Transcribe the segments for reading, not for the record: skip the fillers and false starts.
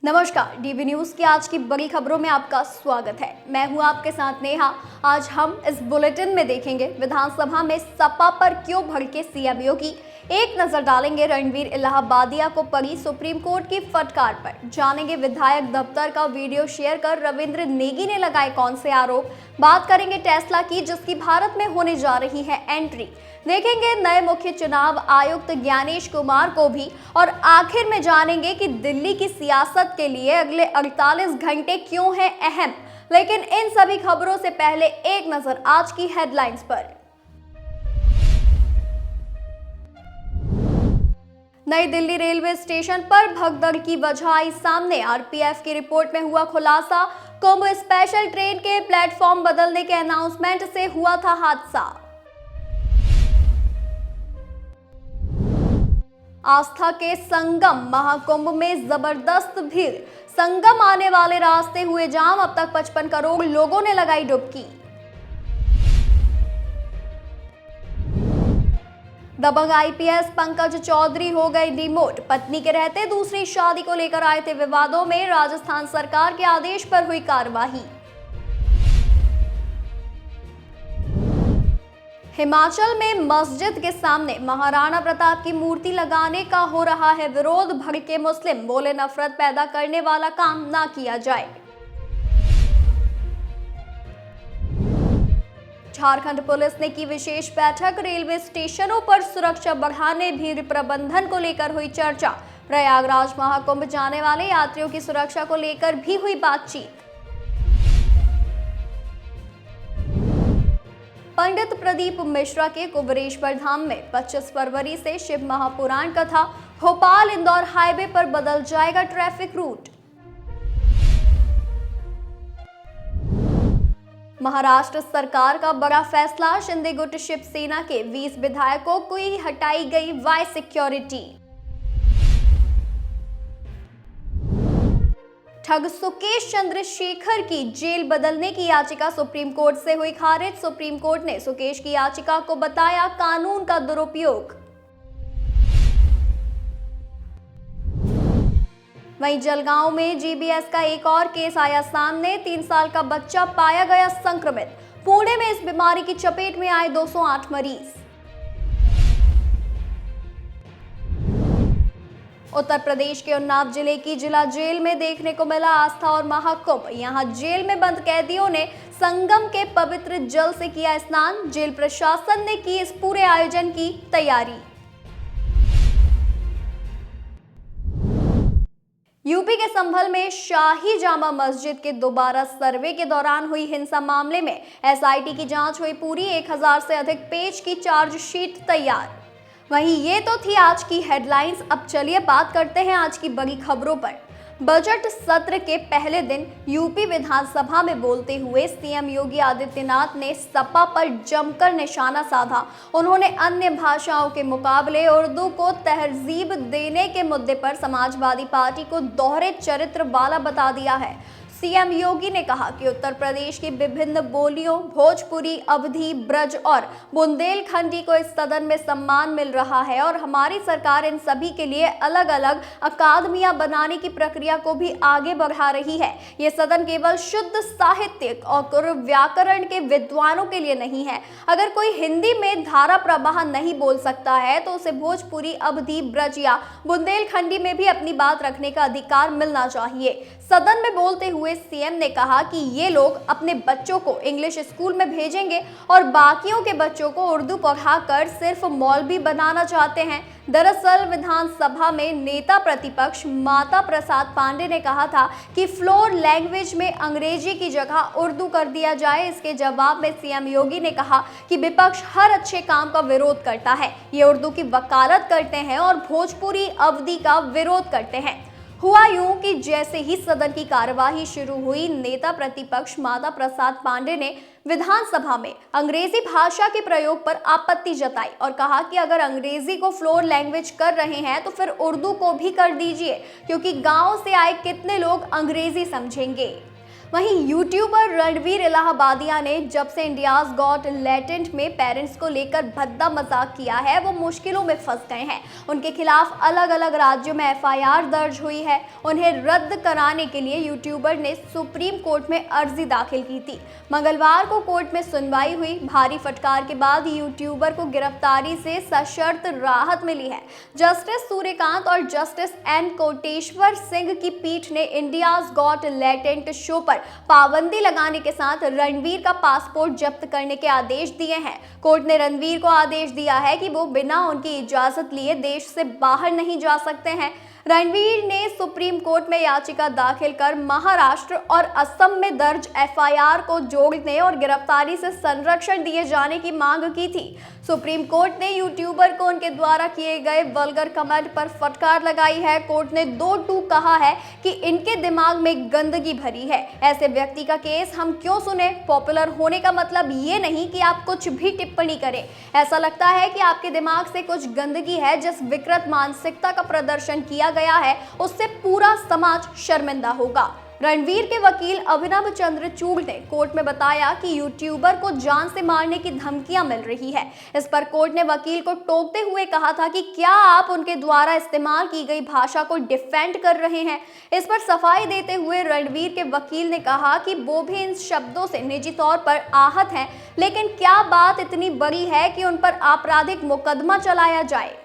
नमस्कार, DV news की आज की बड़ी खबरों में आपका स्वागत है। मैं हूं आपके साथ नेहा। आज हम इस बुलेटिन में देखेंगे विधानसभा में सपा पर क्यों भड़के सीएम योगी। एक नजर डालेंगे रणवीर इलाहाबादिया को पड़ी सुप्रीम कोर्ट की फटकार पर। जानेंगे विधायक दफ्तर का वीडियो शेयर कर रविंद्र नेगी ने लगाए कौन से आरोप। बात करेंगे टेस्ला की, जिसकी भारत में होने जा रही है एंट्री। देखेंगे नए मुख्य चुनाव आयुक्त ज्ञानेश कुमार को भी। और आखिर में जानेंगे कि दिल्ली की सियासत के लिए अगले 48 घंटे क्यों हैं अहम। लेकिन इन सभी खबरों से पहले एक नजर आज की हेडलाइंस पर। नई दिल्ली रेलवे स्टेशन पर भगदड़ की वजह आई सामने। आरपीएफ की रिपोर्ट में हुआ खुलासा। कुंभ स्पेशल ट्रेन के प्लेटफॉर्म बदलने के अनाउंसमेंट से हुआ था हादसा। आस्था के संगम महाकुंभ में जबरदस्त भीड़। संगम आने वाले रास्ते हुए जाम। अब तक 55 करोड़ लोगों ने लगाई डुबकी। दबंग आईपीएस पंकज चौधरी हो गए डिमोट। पत्नी के रहते दूसरी शादी को लेकर आए थे विवादों में। राजस्थान सरकार के आदेश पर हुई कार्रवाई। हिमाचल में मस्जिद के सामने महाराणा प्रताप की मूर्ति लगाने का हो रहा है विरोध। भड़के मुस्लिम, बोले नफरत पैदा करने वाला काम ना किया जाए। झारखंड पुलिस ने की विशेष बैठक। रेलवे स्टेशनों पर सुरक्षा बढ़ाने, भीड़ प्रबंधन को लेकर हुई चर्चा। प्रयागराज महाकुंभ जाने वाले यात्रियों की सुरक्षा को लेकर भी हुई बातचीत। पंडित प्रदीप मिश्रा के कुबरेश्वर धाम में 25 फरवरी से शिव महापुराण कथा। भोपाल इंदौर हाईवे पर बदल जाएगा ट्रैफिक रूट। महाराष्ट्र सरकार का बड़ा फैसला। शिंदे गुट शिवसेना के 20 विधायकों को ही हटाई गई वाई सिक्योरिटी। ठग सुकेश चंद्रशेखर की जेल बदलने की याचिका सुप्रीम कोर्ट से हुई खारिज। सुप्रीम कोर्ट ने सुकेश की याचिका को बताया कानून का दुरुपयोग। वहीं जलगांव में जीबीएस का एक और केस आया सामने। 3 साल का बच्चा पाया गया संक्रमित। पुणे में इस बीमारी की चपेट में आए 208 मरीज। उत्तर प्रदेश के उन्नाव जिले की जिला जेल में देखने को मिला आस्था और महाकुंभ। यहां जेल में बंद कैदियों ने संगम के पवित्र जल से किया स्नान। जेल प्रशासन ने की इस पूरे आयोजन की तैयारी। यूपी के संभल में शाही जामा मस्जिद के दोबारा सर्वे के दौरान हुई हिंसा मामले में एसआईटी की जांच हुई पूरी। 1000 से अधिक पेज की चार्जशीट तैयार। वहीं ये तो थी आज की हेडलाइंस। अब चलिए बात करते हैं आज की बड़ी खबरों पर। बजट सत्र के पहले दिन यूपी विधानसभा में बोलते हुए सीएम योगी आदित्यनाथ ने सपा पर जमकर निशाना साधा। उन्होंने अन्य भाषाओं के मुकाबले उर्दू को तहजीब देने के मुद्दे पर समाजवादी पार्टी को दोहरे चरित्र वाला बता दिया है। सीएम योगी ने कहा कि उत्तर प्रदेश की विभिन्न बोलियों भोजपुरी, अवधी, ब्रज और बुंदेलखंडी को इस सदन में सम्मान मिल रहा है और हमारी सरकार इन सभी के लिए अलग अलग अकादमियां बनाने की प्रक्रिया को भी आगे बढ़ा रही है। ये सदन केवल शुद्ध साहित्यिक और व्याकरण के विद्वानों के लिए नहीं है। अगर कोई हिंदी में धारा प्रवाह नहीं बोल सकता है तो उसे भोजपुरी, अवधी, ब्रज या बुंदेलखंडी में भी अपनी बात रखने का अधिकार मिलना चाहिए। सदन में बोलते हुए सीएम ने कहा कि ये लोग अपने बच्चों को इंग्लिश स्कूल में भेजेंगे और बाकियों के बच्चों को उर्दू पढ़ाकर सिर्फ मौलवी बनाना चाहते हैं। दरअसल विधानसभा में नेता प्रतिपक्ष माता प्रसाद पांडे ने कहा था कि फ्लोर लैंग्वेज में अंग्रेजी की जगह उर्दू कर दिया जाए। इसके जवाब में सीएम योगी ने कहा कि विपक्ष हर अच्छे काम का विरोध करता है। ये उर्दू की वकालत करते हैं और भोजपुरी, अवधी का विरोध करते हैं। हुआ यूं कि जैसे ही सदन की कार्यवाही शुरू हुई, नेता प्रतिपक्ष माता प्रसाद पांडे ने विधानसभा में अंग्रेजी भाषा के प्रयोग पर आपत्ति जताई और कहा कि अगर अंग्रेजी को फ्लोर लैंग्वेज कर रहे हैं तो फिर उर्दू को भी कर दीजिए, क्योंकि गांव से आए कितने लोग अंग्रेजी समझेंगे। वहीं यूट्यूबर रणवीर इलाहाबादिया ने जब से इंडियाज गॉट टैलेंट में पेरेंट्स को लेकर भद्दा मजाक किया है, वो मुश्किलों में फंस गए हैं। उनके खिलाफ अलग अलग राज्यों में एफआईआर दर्ज हुई है। उन्हें रद्द कराने के लिए यूट्यूबर ने सुप्रीम कोर्ट में अर्जी दाखिल की थी। मंगलवार को कोर्ट में सुनवाई हुई। भारी फटकार के बाद यूट्यूबर को गिरफ्तारी से सशर्त राहत मिली है। जस्टिस सूर्यकांत और जस्टिस एन कोटेश्वर सिंह की पीठ ने इंडियाज गॉट टैलेंट शो पर पाबंदी लगाने के साथ रणवीर का पासपोर्ट जब्त करने के आदेश दिए हैं। कोर्ट ने रणवीर को आदेश दिया है कि वो बिना उनकी इजाजत लिए देश से बाहर नहीं जा सकते हैं। रणवीर ने सुप्रीम कोर्ट में याचिका दाखिल कर महाराष्ट्र और असम में दर्ज एफआईआर को जोड़ने और गिरफ्तारी से संरक्षण दिए जाने की मांग की थी। सुप्रीम कोर्ट ने यूट्यूबर को उनके द्वारा किए गए वल्गर कमेंट पर फटकार लगाई है। कोर्ट ने 2-2 कहा है कि इनके दिमाग में गंदगी भरी है। ऐसे व्यक्ति का केस हम क्यों सुने? पॉपुलर होने का मतलब ये नहीं कि आप कुछ भी टिप्पणी करें। ऐसा लगता है कि आपके दिमाग से कुछ गंदगी है। जिस विकृत मानसिकता का प्रदर्शन किया गया है उससे पूरा समाज शर्मिंदा होगा। रणवीर के वकील अभिनव चंद्रचूड़ ने कोर्ट में बताया कि यूट्यूबर को जान से मारने की धमकियां मिल रही है। इस पर कोर्ट ने वकील को टोकते हुए कहा था कि क्या आप उनके द्वारा इस्तेमाल की गई भाषा को डिफेंड कर रहे हैं। इस पर सफाई देते हुए रणवीर के वकील ने कहा कि वो भी इन शब्दों से निजी तौर पर आहत हैं, लेकिन क्या बात इतनी बड़ी है कि उन पर आपराधिक मुकदमा चलाया जाए।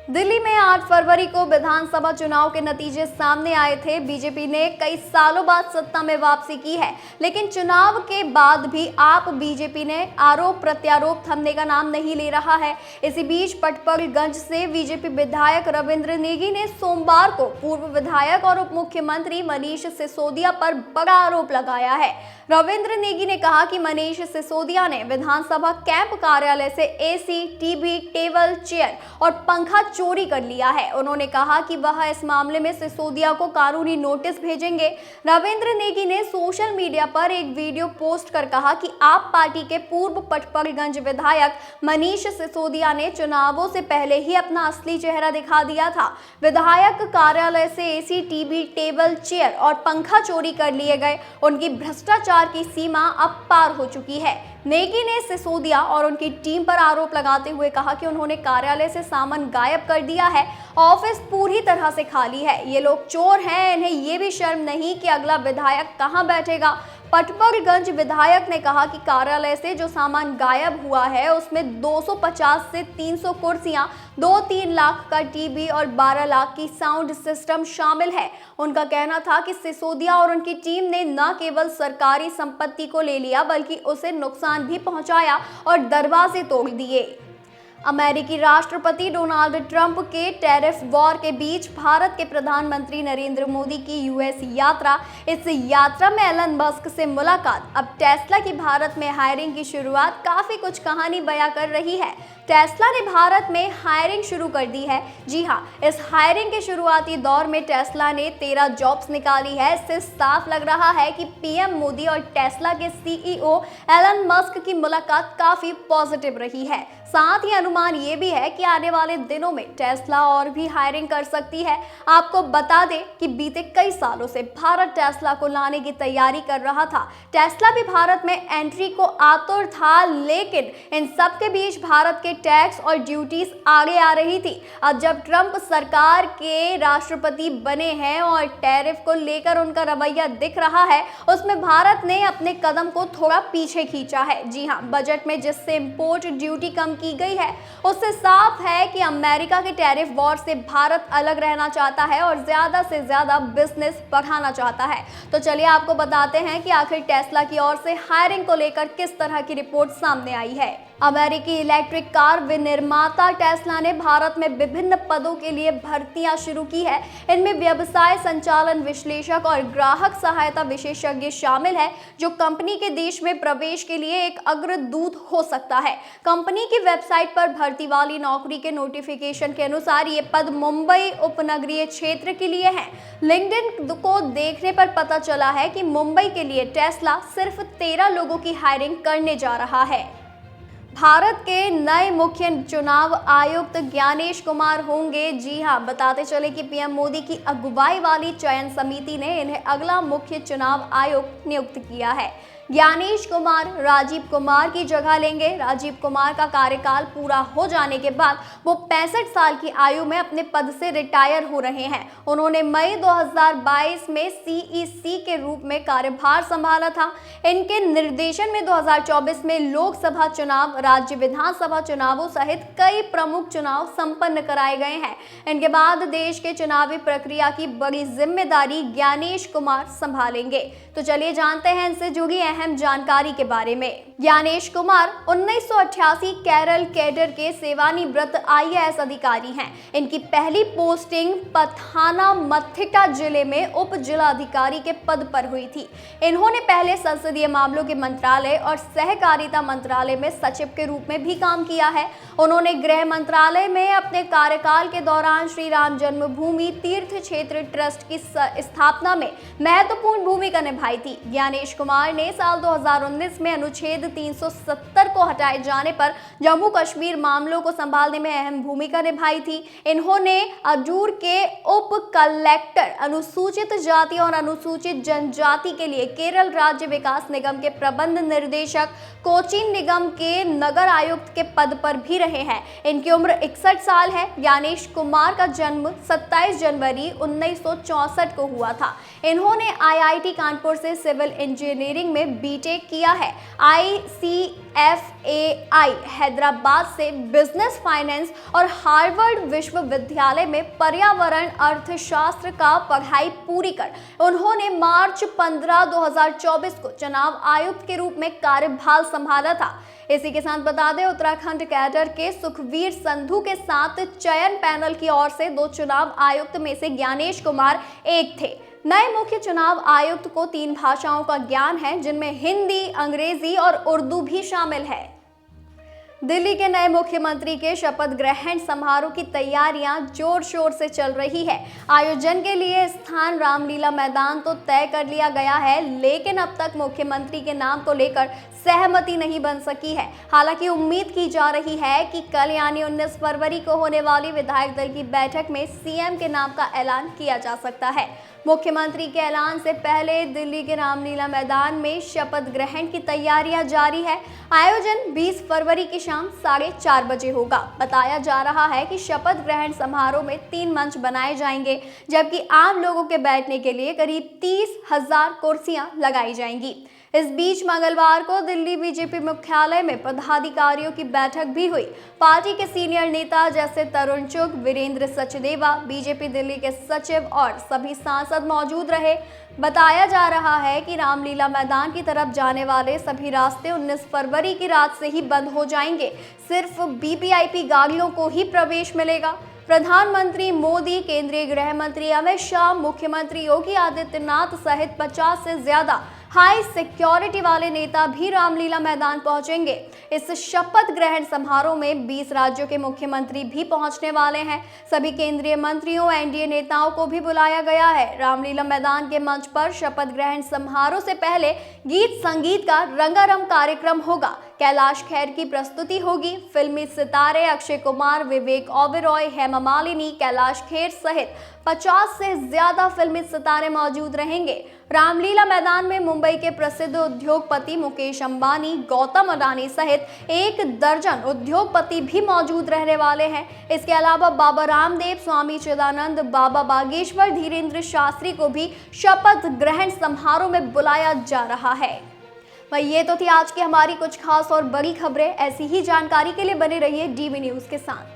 दिल्ली में 8 फरवरी को विधानसभा चुनाव के नतीजे सामने आए थे। बीजेपी ने कई सालों बाद सत्ता में वापसी की है, लेकिन चुनाव के बाद भी आप बीजेपी ने आरोप प्रत्यारोप थमने का नाम नहीं ले रहा है। इसी बीच पटपड़गंज से बीजेपी विधायक रविंद्र नेगी ने सोमवार को पूर्व विधायक और उप मुख्यमंत्री मनीष सिसोदिया पर बड़ा आरोप लगाया है। रविंद्र नेगी ने कहा कि मनीष सिसोदिया ने विधानसभा कैंप कार्यालय से एसी, टीवी, टेबल, चेयर और पंखा चोरी कर लिया है। उन्होंने कहा कि वह इस मामले में सिसोदिया को कानूनी नोटिस भेजेंगे। रविंद्र नेगी ने सोशल मीडिया पर एक वीडियो पोस्ट कर कहा कि आप पार्टी के पूर्व पटपड़गंज विधायक मनीष सिसोदिया ने चुनावों से पहले ही अपना असली चेहरा दिखा दिया था। विधायक कार्यालय से एसी, टीवी, टेबल, चेयर और पंखा चोरी कर लिए गए। उनकी भ्रष्टाचार की सीमा अब पार हो चुकी है। नेगी ने सिसोदिया और उनकी टीम पर आरोप लगाते हुए कहा कि उन्होंने कार्यालय से सामान गायब कर दिया है। ऑफिस पूरी तरह से खाली है। ये लोग चोर हैं। इन्हें ये भी शर्म नहीं कि अगला विधायक कहां बैठेगा। पटपड़गंज विधायक ने कहा कि कार्यालय से जो सामान गायब हुआ है उसमें 250 से 300 कुर्सियां, 2-3 लाख का टीवी और 12 लाख की साउंड सिस्टम शामिल है। उनका कहना था कि सिसोदिया और उनकी टीम ने न केवल सरकारी संपत्ति को ले लिया बल्कि उसे नुकसान भी पहुंचाया और दरवाजे तोड़ दिए। अमेरिकी राष्ट्रपति डोनाल्ड ट्रंप के टैरिफ वॉर के बीच भारत के प्रधानमंत्री नरेंद्र मोदी की यूएस यात्रा। इस यात्रा में एलन मस्क से मुलाकात, अब टेस्ला की भारत में हायरिंग की शुरुआत काफी कुछ कहानी बयां कर रही है। टेस्ला ने भारत में हायरिंग शुरू कर दी है। जी हां, इस हायरिंग के शुरुआती दौर में टेस्ला ने 13 जॉब्स निकाली है। इससे साफ लग रहा है कि पीएम मोदी और टेस्ला के सीईओ एलन मस्क की मुलाकात काफी पॉजिटिव रही है। साथ ही अनुमान ये भी है कि आने वाले दिनों में टेस्ला और भी हायरिंग कर सकती है। आपको बता दें कि बीते कई सालों से भारत टेस्ला को लाने की तैयारी कर रहा था। टेस्ला भी भारत में एंट्री को आतुर था, लेकिन इन सब के बीच भारत के टैक्स और ड्यूटीज आगे आ रही थी। अब जब ट्रंप सरकार के राष्ट्रपति बने हैं और टैरिफ को लेकर उनका रवैया दिख रहा है, उसमें भारत ने अपने कदम को थोड़ा पीछे खींचा है। जी हाँ, बजट में जिससे इंपोर्ट ड्यूटी कम की गई है उससे साफ है कि अमेरिका के टैरिफ वॉर से भारत अलग रहना चाहता है और ज्यादा से ज्यादा बिजनेस बढ़ाना चाहता है। तो चलिए आपको बताते हैं कि आखिर टेस्ला की ओर से हायरिंग को लेकर किस तरह की रिपोर्ट सामने आई है। अमेरिकी इलेक्ट्रिक कार विनिर्माता टेस्ला ने भारत में विभिन्न पदों के लिए भर्तियां शुरू की है। इनमें व्यवसाय संचालन विश्लेषक और ग्राहक सहायता विशेषज्ञ शामिल है, जो कंपनी के देश में प्रवेश के लिए एक अग्रदूत हो सकता है। कंपनी की वेबसाइट पर भर्ती वाली नौकरी के नोटिफिकेशन के अनुसार ये पद मुंबई उपनगरीय क्षेत्र के लिए हैं। लिंक्डइन को देखने पर पता चला है कि मुंबई के लिए टेस्ला सिर्फ 13 लोगों की हायरिंग करने जा रहा है। भारत के नए मुख्य चुनाव आयुक्त ज्ञानेश कुमार होंगे। जी हां, बताते चले कि पीएम मोदी की अगुवाई वाली चयन समिति ने इन्हें अगला मुख्य चुनाव आयुक्त नियुक्त किया है। ज्ञानेश कुमार राजीव कुमार की जगह लेंगे। राजीव कुमार का कार्यकाल पूरा हो जाने के बाद वो 65 साल की आयु में अपने पद से रिटायर हो रहे हैं। उन्होंने मई 2022 में सीईसी के रूप में कार्यभार संभाला था। इनके निर्देशन में 2024 में लोकसभा चुनाव, राज्य विधानसभा चुनावों सहित कई प्रमुख चुनाव संपन्न कराए गए हैं। इनके बाद देश के चुनावी प्रक्रिया की बड़ी जिम्मेदारी ज्ञानेश कुमार संभालेंगे। तो चलिए जानते हैं इनसे जुड़ी अहम जानकारी के बारे में। ज्ञानेश कुमार 1988 केरल कैडर के सेवानिवृत्त आईएएस अधिकारी हैं। इनकी पहली पोस्टिंग पथानामथिट्टा जिले में उप जिलाधिकारी के पद पर हुई थी। इन्होंने पहले संसदीय मामलों के मंत्रालय और सहकारिता मंत्रालय में सचिव के रूप में भी काम किया है। उन्होंने गृह मंत्रालय में अपने कार्यकाल के दौरान श्री राम जन्मभूमि तीर्थ क्षेत्र ट्रस्ट की स्थापना में महत्वपूर्ण भूमिका निभाई थी। ज्ञानेश कुमार ने साल 2019 में अनुच्छेद 370 को हटाए जाने पर जम्मू कश्मीर मामलों को संभालने में अहम भूमिका निभाई थी। इन्होंने अजूर के उप कलेक्टर, अनुसूचित जाति और अनुसूचित जनजाति के लिए केरल राज्य विकास निगम के प्रबंध निर्देशक, कोचीन निगम के नगर आयुक्त के पद पर भी रहे हैं। इनकी उम्र 61 साल है। ज्ञानेश कुमार का जन्म 27 जनवरी 1964 को हुआ था। इन्होंने आईआईटी कानपुर से सिविल इंजीनियरिंग में बीटेक किया है। ICFAI हैदराबाद से बिजनेस फाइनेंस और हार्वर्ड विश्वविद्यालय में पर्यावरण अर्थशास्त्र का पढ़ाई पूरी कर उन्होंने मार्च 15, 2024 को चुनाव आयुक्त के रूप में कार्यभार संभाला था। इसी के साथ बता दें, उत्तराखंड कैडर के सुखवीर संधू के साथ चयन पैनल की ओर से 2 चुनाव आयुक्त में से ज्ञानेश कुमार एक थे। नए मुख्य चुनाव आयुक्त को 3 भाषाओं का ज्ञान है, जिनमें हिंदी, अंग्रेजी और उर्दू भी शामिल है। दिल्ली के नए मुख्यमंत्री के शपथ ग्रहण समारोह की तैयारियां जोर शोर से चल रही है। आयोजन के लिए स्थान रामलीला मैदान तो तय कर लिया गया है, लेकिन अब तक मुख्यमंत्री के नाम को लेकर सहमति नहीं बन सकी है। हालांकि उम्मीद की जा रही है कि कल यानी 19 फरवरी को होने वाली विधायक दल की बैठक में सीएम के नाम का ऐलान किया जा सकता है। मुख्यमंत्री के ऐलान से पहले दिल्ली के रामलीला मैदान में शपथ ग्रहण की तैयारियां जारी है। आयोजन 20 फरवरी की शाम 4:30 बजे होगा। बताया जा रहा है कि शपथ ग्रहण समारोह में 3 मंच बनाए जाएंगे, जबकि आम लोगों के बैठने के लिए करीब 30,000 कुर्सियां लगाई जाएंगी। इस बीच मंगलवार को दिल्ली बीजेपी मुख्यालय में पदाधिकारियों की बैठक भी हुई। पार्टी के सीनियर नेता जैसे तरुण चुग, वीरेंद्र सचदेवा, बीजेपी दिल्ली के सचिव और सभी सांसद मौजूद रहे। बताया जा रहा है कि रामलीला मैदान की तरफ जाने वाले सभी रास्ते 19 फरवरी की रात से ही बंद हो जाएंगे। सिर्फ वीवीआईपी गाड़ियों को ही प्रवेश मिलेगा। प्रधानमंत्री मोदी, केंद्रीय गृह मंत्री अमित शाह, मुख्यमंत्री योगी आदित्यनाथ सहित 50 से ज्यादा हाई सिक्योरिटी वाले नेता भी रामलीला मैदान पहुंचेंगे। इस शपथ ग्रहण समारोह में 20 राज्यों के मुख्यमंत्री भी पहुंचने वाले हैं। सभी केंद्रीय मंत्रियों, एनडीए नेताओं को भी बुलाया गया है। रामलीला मैदान के मंच पर शपथ ग्रहण समारोह से पहले गीत संगीत का रंगारंग कार्यक्रम होगा। कैलाश खेर की प्रस्तुति होगी। फिल्मी सितारे अक्षय कुमार, विवेक ओबेरॉय, हेमा मालिनी, कैलाश खेर सहित 50 से ज्यादा फिल्मी सितारे मौजूद रहेंगे। रामलीला मैदान में मुंबई के प्रसिद्ध उद्योगपति मुकेश अंबानी, गौतम अडानी सहित 1 दर्जन उद्योगपति भी मौजूद रहने वाले हैं। इसके अलावा बाबा रामदेव, स्वामी चिदानंद, बाबा बागेश्वर, धीरेन्द्र शास्त्री को भी शपथ ग्रहण समारोह में बुलाया जा रहा है। भाई ये तो थी आज की हमारी कुछ खास और बड़ी खबरें। ऐसी ही जानकारी के लिए बने रहिए डीवी न्यूज़ के साथ।